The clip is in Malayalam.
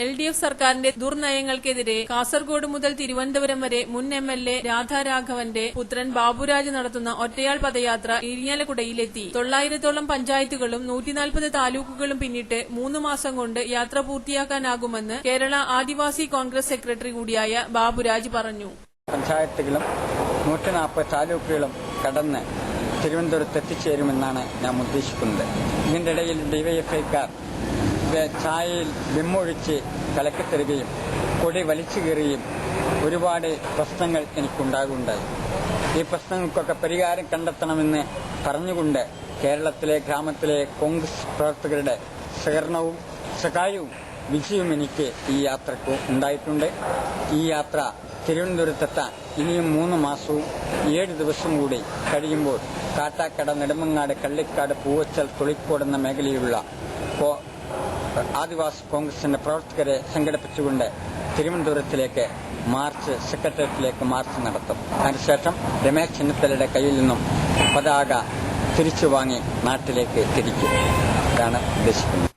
LDF സർക്കാരിന്റെ ദുർനയങ്ങൾക്കെതിരെ കാസർഗോഡ് മുതൽ തിരുവനന്തപുരം വരെ മുൻ MLA രാധാരാഘവന്റെ പുത്രൻ ബാബുരാജ് നടത്തുന്ന ഒറ്റയാൾ പദയാത്ര ഇരിഞ്ഞാലക്കുടയിലെത്തി. 900ഓളം പഞ്ചായത്തുകളും 140 താലൂക്കുകളും പിന്നിട്ട് 3 മാസം കൊണ്ട് യാത്ര പൂർത്തിയാക്കാനാകുമെന്ന് കേരള ആദിവാസി കോൺഗ്രസ് സെക്രട്ടറി കൂടിയായ ബാബുരാജ് പറഞ്ഞു. പഞ്ചായത്തുകളും 140 താലൂക്കുകളും കടന്ന് തിരുവനന്തപുരത്ത് എത്തിച്ചേരുമെന്നാണ് ഞാൻ ഉദ്ദേശിക്കുന്നത്. ഇതിന്റെ ഇടയിൽ ഡിവൈഎഫ്ഐക്കാർ ചായയിൽ വിമ്മൊഴിച്ച് കലക്കിത്തരുകയും കൊടി വലിച്ചു കയറുകയും ഒരുപാട് പ്രശ്നങ്ങൾ എനിക്കുണ്ടാകുണ്ടായി. ഈ പ്രശ്നങ്ങൾക്കൊക്കെ പരിഹാരം കണ്ടെത്തണമെന്ന് പറഞ്ഞുകൊണ്ട് കേരളത്തിലെ ഗ്രാമത്തിലെ കോൺഗ്രസ് പ്രവർത്തകരുടെ സഹകരണവും സഹായവും വിജയവും എനിക്ക് ഈ യാത്രക്ക് ഉണ്ടായിട്ടുണ്ട്. ഈ യാത്ര തിരുവനന്തപുരത്തെത്താൻ ഇനിയും 3 മാസവും 7 ദിവസം കൂടി കഴിയുമ്പോൾ കാട്ടാക്കട, നെടുമങ്ങാട്, കള്ളിക്കാട്, പൂവച്ചൽ, തൊളിക്കോട് എന്ന മേഖലയിലുള്ള ആദിവാസി കോൺഗ്രസിന്റെ പ്രവർത്തകരെ സംഘടിപ്പിച്ചുകൊണ്ട് തിരുവനന്തപുരത്തിലേക്ക് സെക്രട്ടേറിയറ്റിലേക്ക് മാർച്ച് നടത്തും. അതിനുശേഷം രമേശ് ചെന്നിത്തലയുടെ കയ്യിൽ നിന്നും പതാക തിരിച്ചു വാങ്ങി നാട്ടിലേക്ക് തിരിക്കും. ഇതാണ് ഉദ്ദേശിക്കുന്നത്.